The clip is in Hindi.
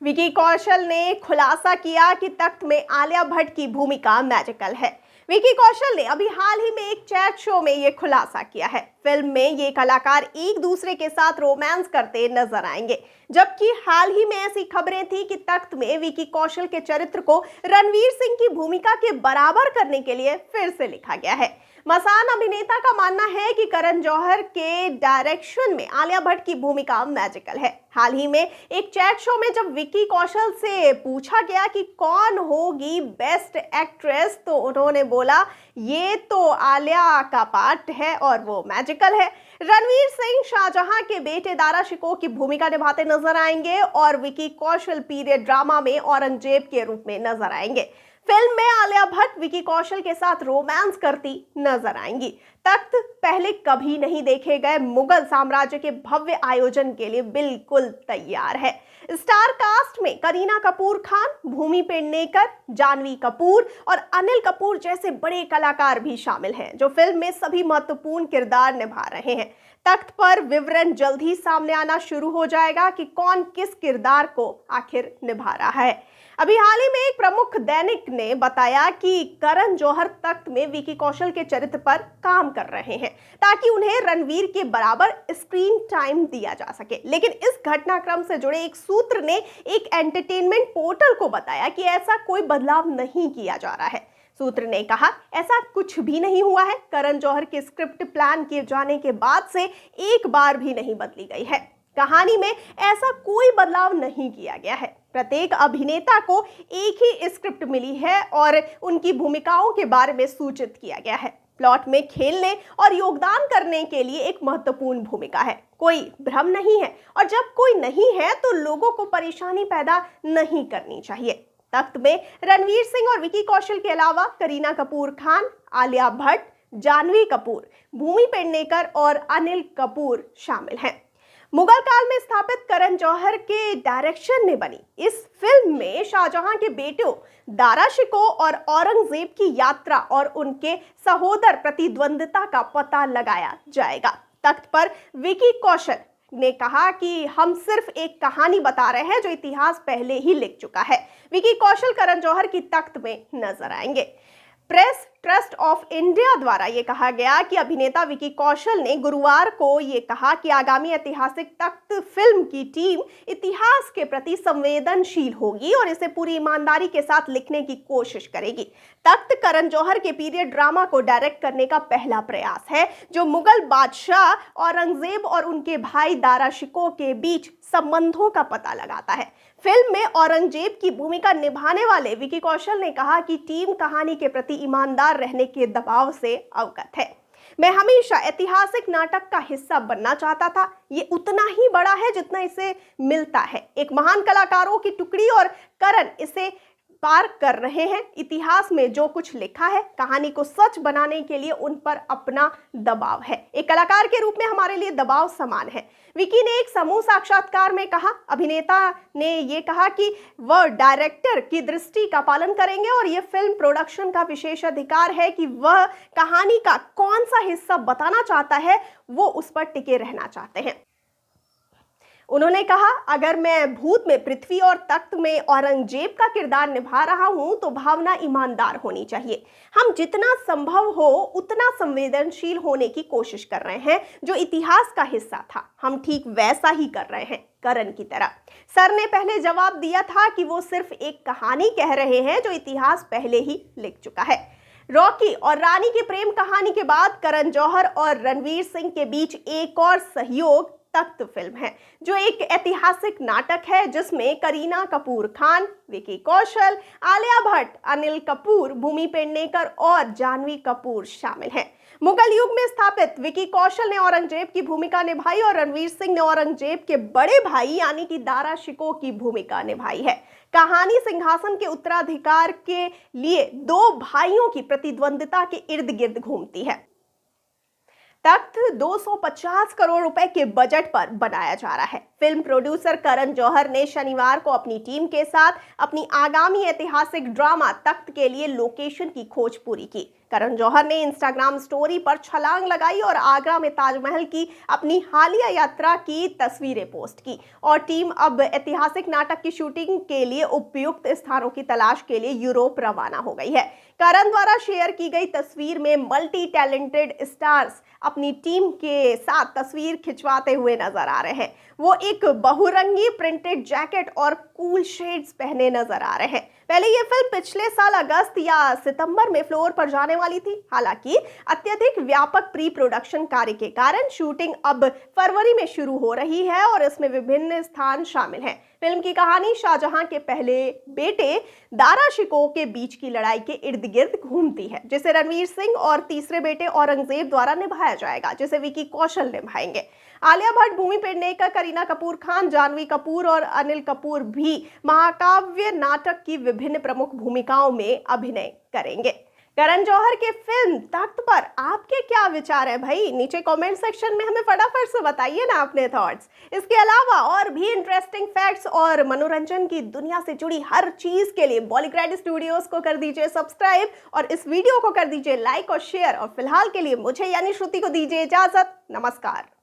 विकी कौशल ने खुलासा किया कि तख्त में आलिया भट्ट की भूमिका मैजिकल है। विकी कौशल ने अभी हाल ही में एक चैट शो में ये खुलासा किया है। फिल्म में ये कलाकार एक दूसरे के साथ रोमांस करते नजर आएंगे, जबकि हाल ही में ऐसी खबरें थी कि तख्त में विकी कौशल के चरित्र को रणवीर सिंह की भूमिका के बराबर करने के लिए फिर से लिखा गया है। मसान अभिनेता का मानना है कि करण जौहर के डायरेक्शन में आलिया भट्ट की भूमिका मैजिकल है। हाल ही में एक चैट शो में जब विकी कौशल से पूछा गया कि कौन होगी बेस्ट एक्ट्रेस, तो उन्होंने बोला ये तो आलिया का पार्ट है और वो मैजिकल है। रणवीर सिंह शाहजहां के बेटे दारा शिकोह की भूमिका निभाते नजर आएंगे और विकी कौशल पीरियड ड्रामा में औरंगजेब के रूप में नजर आएंगे। फिल्म में आलिया भट्ट विकी कौशल के साथ रोमांस करती नजर आएंगी। तख्त पहले कभी नहीं देखे गए मुगल साम्राज्य के भव्य आयोजन के लिए बिल्कुल तैयार है। स्टार कास्ट में करीना कपूर खान, भूमि पेडनेकर, जानवी कपूर और अनिल कपूर जैसे बड़े कलाकार भी शामिल हैं, जो फिल्म में सभी महत्वपूर्ण किरदार निभा रहे हैं। तख्त पर विवरण जल्द ही सामने आना शुरू हो जाएगा कि कौन किस किरदार को आखिर निभा रहा है। अभी हाल ही में एक प्रमुख दैनिक ने बताया कि करण जौहर तख्त में विकी कौशल के चरित्र पर काम कर रहे हैं ताकि उन्हें रणवीर के बराबर स्क्रीन टाइम दिया जा सके। लेकिन इस घटनाक्रम से जुड़े एक सूत्र ने एक एंटरटेनमेंट पोर्टल को बताया कि ऐसा कोई बदलाव नहीं किया जा रहा है। सूत्र ने कहा, ऐसा कुछ भी नहीं हुआ है। करण जौहर की स्क्रिप्ट प्लान किए जाने के बाद से एक बार भी नहीं बदली गई है। कहानी में ऐसा कोई बदलाव नहीं किया गया है। प्रत्येक अभिनेता को एक ही स्क्रिप्ट मिली है और उनकी भूमिकाओं के बारे में सूचित किया गया है। प्लॉट में खेलने और योगदान करने के लिए एक महत्वपूर्ण भूमिका है। कोई भ्रम नहीं है और जब कोई नहीं है तो लोगों को परेशानी पैदा नहीं करनी चाहिए। तख्त में रणवीर सिंह और विकी कौशल के अलावा करीना कपूर खान, आलिया भट्ट, जानवी कपूर, भूमि पेडनेकर और अनिल कपूर शामिल हैं। मुगल काल में स्थापित करण जौहर के डायरेक्शन में बनी इस फिल्म में शाहजहां के बेटों दारा शिकोह और औरंगजेब की यात्रा और उनके सहोदर प्रतिद्वंदिता का पता लगाया जाएगा। तख्त पर विकी कौशल ने कहा कि हम सिर्फ एक कहानी बता रहे हैं जो इतिहास पहले ही लिख चुका है। विकी कौशल करण जौहर की तख्त में नजर आएंगे। प्रेस ट्रस्ट ऑफ इंडिया द्वारा यह कहा गया कि अभिनेता विकी कौशल ने गुरुवार को यह कहा कि आगामी ऐतिहासिक तख्त फिल्म की टीम इतिहास के प्रति संवेदनशील होगी और इसे पूरी ईमानदारी के साथ लिखने की कोशिश करेगी। तख्त करण जौहर के पीरियड ड्रामा को डायरेक्ट करने का पहला प्रयास है जो मुगल बादशाह औरंगजेब और उनके भाई दारा शिकोह के बीच संबंधों का पता लगाता है। फिल्म में औरंगजेब की भूमिका निभाने वाले विकी कौशल ने कहा कि टीम कहानी के प्रति ईमानदार रहने के दबाव से अवगत है। मैं हमेशा ऐतिहासिक नाटक का हिस्सा बनना चाहता था। ये उतना ही बड़ा है जितना इसे मिलता है। एक महान कलाकारों की टुकड़ी और करण इसे पार कर रहे हैं। इतिहास में जो कुछ लिखा है, कहानी को सच बनाने के लिए उन पर अपना दबाव है। एक कलाकार के रूप में हमारे लिए दबाव समान है। विकी ने एक समूह साक्षात्कार में कहा। अभिनेता ने यह कहा कि वह डायरेक्टर की दृष्टि का पालन करेंगे और यह फिल्म प्रोडक्शन का विशेष अधिकार है कि वह कहानी का कौन सा हिस्सा बताना चाहता है, वो उस पर टिके रहना चाहते हैं। उन्होंने कहा, अगर मैं भूत में पृथ्वी और तख्त में औरंगजेब का किरदार निभा रहा हूं तो भावना ईमानदार होनी चाहिए। हम जितना संभव हो उतना संवेदनशील होने की कोशिश कर रहे हैं जो इतिहास का हिस्सा था। हम ठीक वैसा ही कर रहे हैं करण की तरह। सर ने पहले जवाब दिया था कि वो सिर्फ एक कहानी कह रहे हैं जो इतिहास पहले ही लिख चुका है। रॉकी और रानी की प्रेम कहानी के बाद करण जौहर और रणवीर सिंह के बीच एक और सहयोग तख्त फिल्म है जो एक ऐतिहासिक नाटक है जिसमें करीना कपूर खान, विकी कौशल, आलिया भट्ट, अनिल कपूर, भूमि पेडनेकर और जानवी कपूर शामिल हैं। मुगल युग में स्थापित विकी कौशल ने औरंगजेब की भूमिका निभाई और रणवीर सिंह ने औरंगजेब के बड़े भाई यानी कि दारा शिकोह की भूमिका निभाई है। कहानी सिंहासन के उत्तराधिकार के लिए दो भाइयों की प्रतिद्वंदिता के इर्द गिर्द घूमती है। तख्त 250 करोड़ रुपए के बजट पर बनाया जा रहा है। फिल्म प्रोड्यूसर करण जौहर ने शनिवार को अपनी टीम के साथ अपनी आगामी ऐतिहासिक ड्रामा तख्त के लिए लोकेशन की खोज पूरी की। करण जौहर ने इंस्टाग्राम स्टोरी पर छलांग लगाई और आगरा में ताजमहल की अपनी हालिया यात्रा की तस्वीरें पोस्ट की। और टीम अब ऐतिहासिक नाटक की शूटिंग के लिए उपयुक्त स्थानों की तलाश के लिए यूरोप रवाना हो गई है। करण द्वारा शेयर की गई तस्वीर में मल्टी टैलेंटेड स्टार्स अपनी टीम के साथ तस्वीर खिंचवाते हुए नजर आ रहे हैं। वो एक बहुरंगी प्रिंटेड जैकेट और कूल शेड्स पहने नजर आ रहे हैं। पहले ये फिल्म पिछले साल अगस्त या सितंबर में फ्लोर पर जाने वाली थी। हालांकि अत्यधिक व्यापक प्री प्रोडक्शन कार्य के कारण शूटिंग अब फरवरी में शुरू हो रही है और इसमें विभिन्न स्थान शामिल हैं। फिल्म की कहानी शाहजहां के पहले बेटे दारा शिकोह के बीच की लड़ाई के इर्द गिर्द घूमती है, जिसे रणवीर सिंह और तीसरे बेटे औरंगजेब द्वारा निभाया जाएगा, जिसे विकी कौशल निभाएंगे। आलिया भट्ट, भूमि पेडनेकर, करीना कपूर खान, जानवी कपूर और अनिल कपूर भी महाकाव्य नाटक की विभिन्न प्रमुख भूमिकाओं में अभिनय करेंगे। करण जौहर के फिल्म तख्त पर आपके क्या विचार है भाई? नीचे कमेंट सेक्शन में हमें फटाफट से बताइए ना अपने थॉट्स। इसके अलावा और भी इंटरेस्टिंग फैक्ट्स और मनोरंजन की दुनिया से जुड़ी हर चीज के लिए बॉलीग्रेड स्टूडियोज को कर दीजिए सब्सक्राइब और इस वीडियो को कर दीजिए लाइक और शेयर। और फिलहाल के लिए मुझे यानी श्रुति को दीजिए इजाजत। नमस्कार।